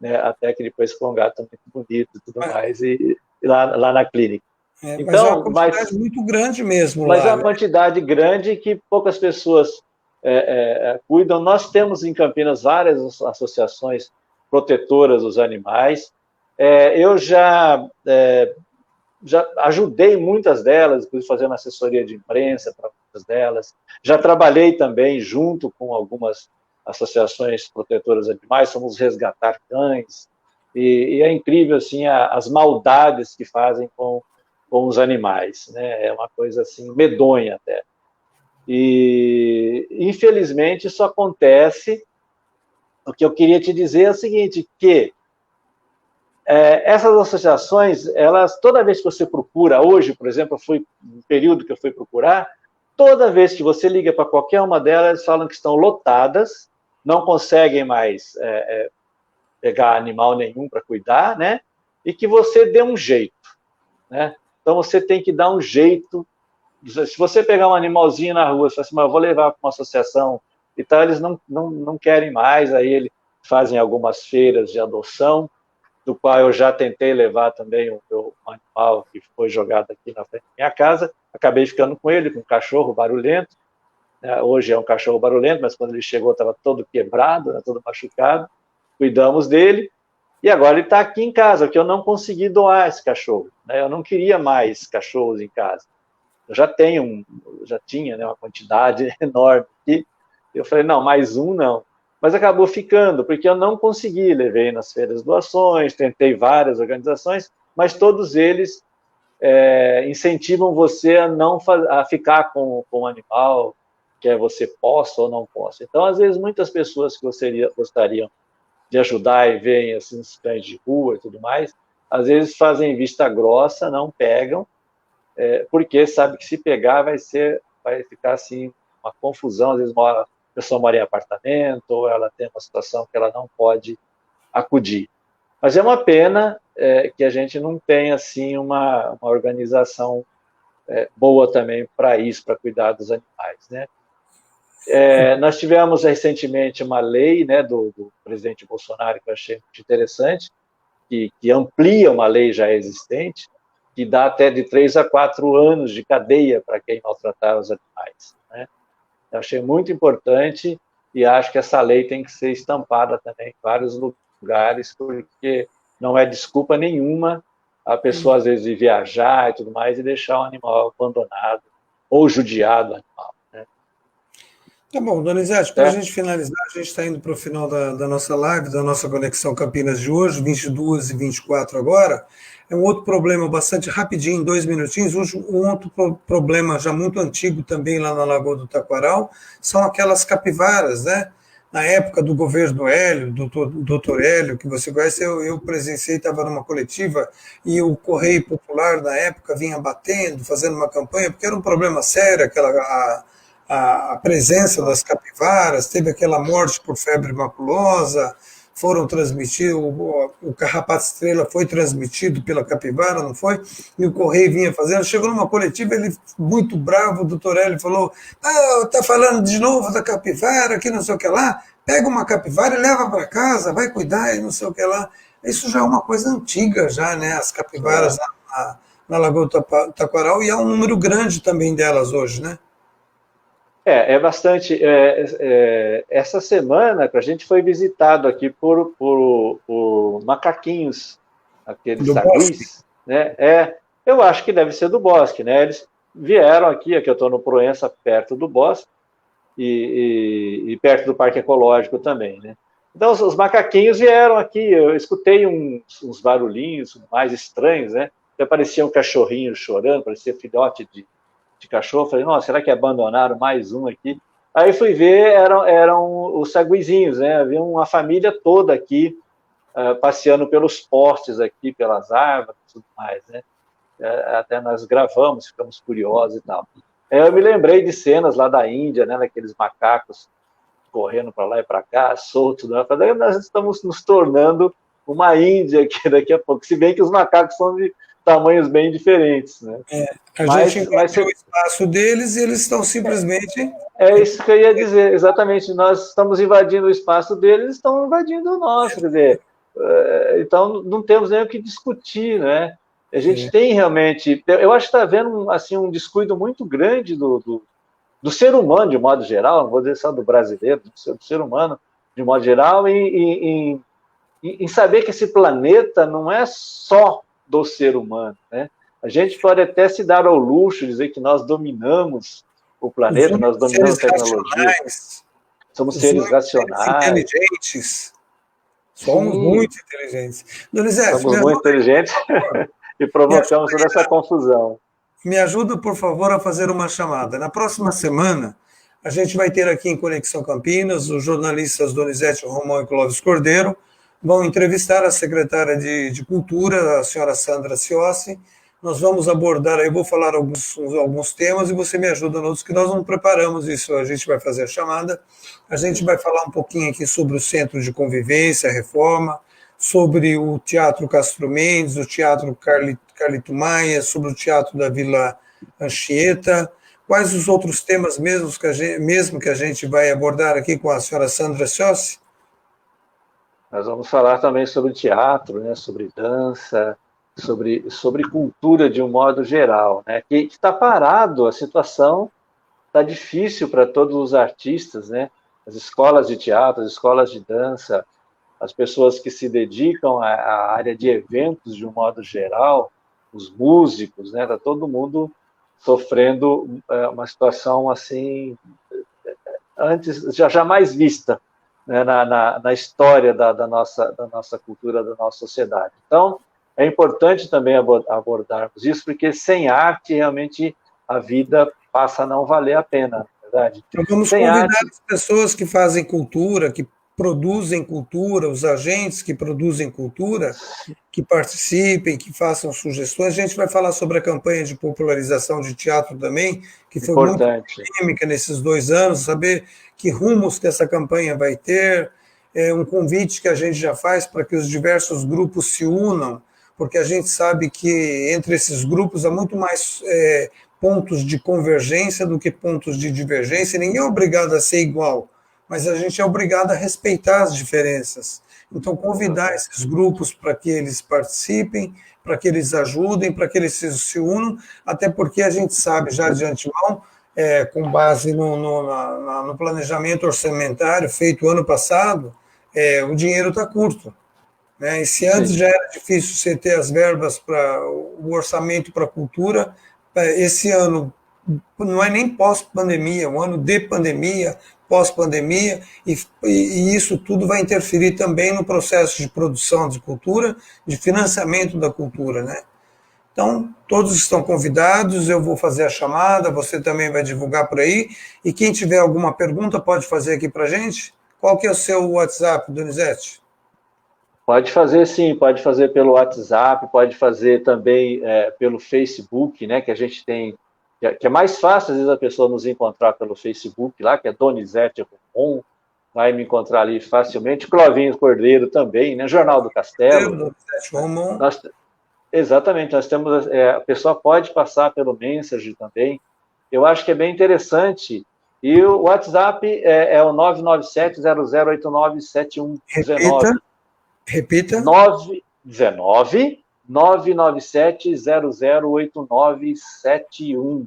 né? Até que depois ficou um gato muito bonito e tudo mais, e lá na clínica. Mas é uma Então, quantidade muito grande mesmo mas é lá, uma né? quantidade grande que poucas pessoas cuidam. Nós temos em Campinas várias associações protetoras dos animais. Eu já ajudei muitas delas, inclusive fazendo assessoria de imprensa para muitas delas. Já trabalhei também junto com algumas associações protetoras de animais, somos Resgatar Cães, e é incrível assim as maldades que fazem com os animais, né? É uma coisa assim medonha até. E infelizmente isso acontece. O que eu queria te dizer é o seguinte, que essas associações, elas, toda vez que você procura, hoje, por exemplo, foi um período que eu fui procurar, toda vez que você liga para qualquer uma delas, eles falam que estão lotadas, não conseguem mais pegar animal nenhum para cuidar, né? E que você dê um jeito, né? Então você tem que dar um jeito. Se você pegar um animalzinho na rua, você fala assim, mas eu vou levar para uma associação e tal, eles não querem mais, aí eles fazem algumas feiras de adoção, do qual eu já tentei levar também o meu animal que foi jogado aqui na frente da minha casa, acabei ficando com ele, com um cachorro barulhento, né? Hoje é um cachorro barulhento, mas quando ele chegou estava todo quebrado, né? Todo machucado, cuidamos dele, e agora ele está aqui em casa, porque eu não consegui doar esse cachorro, né? Eu não queria mais cachorros em casa, eu já tinha, né, uma quantidade enorme aqui, eu falei, não, mais um não. Mas acabou ficando, porque eu não consegui, levei nas feiras de doações, tentei várias organizações, mas todos eles incentivam você a ficar com o animal, quer você possa ou não possa. Então, às vezes, muitas pessoas que gostariam de ajudar e veem assim, os cães de rua e tudo mais, às vezes fazem vista grossa, não pegam, porque sabe que se pegar vai ficar assim uma confusão, às vezes a pessoa mora em apartamento ou ela tem uma situação que ela não pode acudir. Mas é uma pena que a gente não tenha assim uma organização boa também para isso, para cuidar dos animais, né? Nós tivemos recentemente uma lei, né, do presidente Bolsonaro que eu achei muito interessante, que amplia uma lei já existente, que dá até de 3 a 4 anos de cadeia para quem maltratar os animais, né? Eu achei muito importante e acho que essa lei tem que ser estampada também em vários lugares, porque não é desculpa nenhuma a pessoa, às vezes, de viajar e tudo mais e deixar o animal abandonado ou judiado animal, né? Tá bom, Donizete, para a Certo? gente finalizar, a gente está indo para o final da nossa live, da nossa Conexão Campinas de hoje, 22h24 agora. É um outro problema bastante rapidinho, 2 minutinhos. Um outro problema já muito antigo também lá na Lagoa do Taquaral são aquelas capivaras, né? Na época do governo Hélio, doutor Hélio, que você conhece, eu presenciei, estava numa coletiva e o Correio Popular na época vinha batendo, fazendo uma campanha, porque era um problema sério, a presença das capivaras, teve aquela morte por febre maculosa, foram transmitidos, o carrapato estrela foi transmitido pela capivara, não foi? E o Correio vinha fazendo, chegou numa coletiva, ele muito bravo, o doutor Hélio falou, tá falando de novo da capivara, que não sei o que lá, pega uma capivara e leva para casa, vai cuidar e não sei o que lá. Isso já é uma coisa antiga já, né? As capivaras na Lagoa Taquaral, e há um número grande também delas hoje, né? É bastante. Essa semana a gente foi visitado aqui por macaquinhos, aqueles Do bosque. saguis, né? Eu acho que deve ser do bosque, né? Eles vieram aqui eu estou no Proença, perto do bosque, e perto do Parque Ecológico também, né? Então, os macaquinhos vieram aqui, eu escutei uns barulhinhos mais estranhos, né? Até parecia um cachorrinho chorando, parecia filhote de cachorro. Falei, nossa, será que abandonaram mais um aqui? Aí fui ver, eram os saguizinhos, né? Havia uma família toda aqui, passeando pelos postes aqui, pelas árvores e tudo mais, né? Até nós gravamos, ficamos curiosos e tal. Eu me lembrei de cenas lá da Índia, né? Daqueles macacos correndo para lá e para cá, soltos. Né? Falei, nós estamos nos tornando uma Índia aqui daqui a pouco, se bem que os macacos são de tamanhos bem diferentes, né? A gente invadiu o espaço deles e eles estão simplesmente... É isso que eu ia dizer, exatamente. Nós estamos invadindo o espaço deles, eles estão invadindo o nosso, quer dizer, então não temos nem o que discutir, né? A gente tem realmente... Eu acho que está havendo assim, um descuido muito grande do ser humano, de modo geral, não vou dizer só do brasileiro, do ser humano, de modo geral, em saber que esse planeta não é só do ser humano, né? A gente pode até se dar ao luxo de dizer que nós dominamos o planeta, nós dominamos a tecnologia, somos seres racionais. Inteligentes. Somos muito inteligentes. Donizete, somos muito inteligentes e provocamos toda essa confusão. Me ajuda, por favor, a fazer uma chamada. Na próxima semana, a gente vai ter aqui em Conexão Campinas os jornalistas Donizete Romão e Clóvis Cordeiro, vão entrevistar a secretária de Cultura, a senhora Sandra Ciossi. Nós vamos abordar, eu vou falar alguns temas e você me ajuda nos outros, que nós não preparamos isso, a gente vai fazer a chamada. A gente vai falar um pouquinho aqui sobre o Centro de Convivência, a reforma, sobre o Teatro Castro Mendes, o Teatro Carlito Maia, sobre o Teatro da Vila Anchieta. Quais os outros temas mesmo que a gente vai abordar aqui com a senhora Sandra Ciossi? Nós vamos falar também sobre teatro, né, sobre dança, sobre cultura de um modo geral, né, que está parado, a situação está difícil para todos os artistas, né, as escolas de teatro, as escolas de dança, as pessoas que se dedicam à área de eventos de um modo geral, os músicos, né, está todo mundo sofrendo uma situação assim, antes, já jamais vista, né, na história da nossa cultura, da nossa sociedade. Então, é importante também abordarmos isso, porque sem arte, realmente, a vida passa a não valer a pena, na verdade. Então, vamos convidar as pessoas que fazem cultura, que produzem cultura, os agentes que produzem cultura, que participem, que façam sugestões. A gente vai falar sobre a campanha de popularização de teatro também, que foi importante, muito polêmica nesses 2 anos, saber que rumos que essa campanha vai ter, um convite que a gente já faz para que os diversos grupos se unam, porque a gente sabe que entre esses grupos há muito mais pontos de convergência do que pontos de divergência, ninguém é obrigado a ser igual, mas a gente é obrigado a respeitar as diferenças. Então, convidar esses grupos para que eles participem, para que eles ajudem, para que eles se unam, até porque a gente sabe já de antemão, com base no planejamento orçamentário feito ano passado, o dinheiro está curto. Né? E se antes já era difícil você ter as verbas para o orçamento para a cultura, esse ano não é nem pós-pandemia, é um ano de pandemia, pós-pandemia, e isso tudo vai interferir também no processo de produção de cultura, de financiamento da cultura, né? Então, todos estão convidados, eu vou fazer a chamada, você também vai divulgar por aí, e quem tiver alguma pergunta pode fazer aqui para a gente. Qual que é o seu WhatsApp, Donizete? Pode fazer sim, pode fazer pelo WhatsApp, pode fazer também pelo Facebook, né, que a gente tem, que é mais fácil, às vezes, a pessoa nos encontrar pelo Facebook lá, que é Donizete Romão, vai me encontrar ali facilmente. Clovinho Cordeiro também, né, Jornal do Castelo. Donizete Romão. Exatamente, nós temos, a pessoa pode passar pelo Messenger também. Eu acho que é bem interessante. E o WhatsApp é o 997-0089-7119. Repita. 919 997-008971.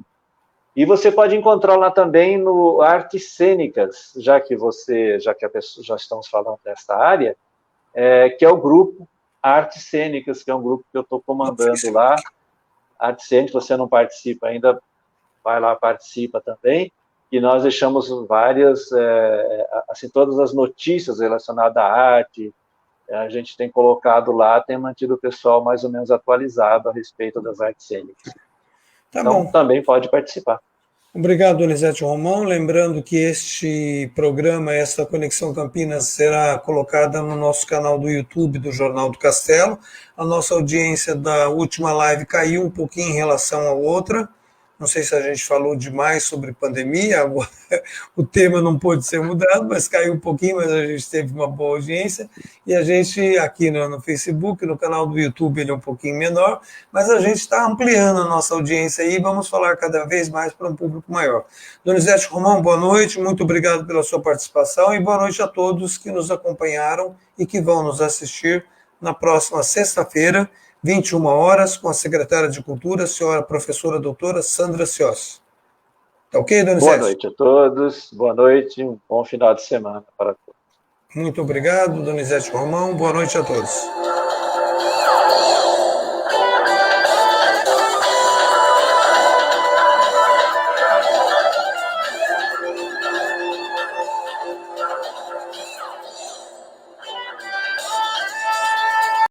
E você pode encontrar lá também no Artes Cênicas, já que já estamos falando dessa área, que é o grupo Artes Cênicas, que é um grupo que eu estou comandando lá. Artes Cênicas, você não participa ainda, vai lá, participa também. E nós deixamos várias, assim, todas as notícias relacionadas à arte, a gente tem colocado lá, tem mantido o pessoal mais ou menos atualizado a respeito das artes cênicas. Tá então, bom. Também pode participar. Obrigado, Donizete Romão. Lembrando que este programa, esta Conexão Campinas, será colocada no nosso canal do YouTube do Jornal do Castelo. A nossa audiência da última live caiu um pouquinho em relação à outra. Não sei se a gente falou demais sobre pandemia, agora o tema não pôde ser mudado, mas caiu um pouquinho, mas a gente teve uma boa audiência. E a gente, aqui no Facebook, no canal do YouTube, ele é um pouquinho menor, mas a gente está ampliando a nossa audiência aí e vamos falar cada vez mais para um público maior. Donizete Romão, boa noite, muito obrigado pela sua participação e boa noite a todos que nos acompanharam e que vão nos assistir na próxima sexta-feira, 21 horas, com a secretária de Cultura, a senhora professora doutora Sandra Cios. Tá ok, Donizete? Boa noite a todos, boa noite, um bom final de semana para todos. Muito obrigado, Donizete Romão, boa noite a todos.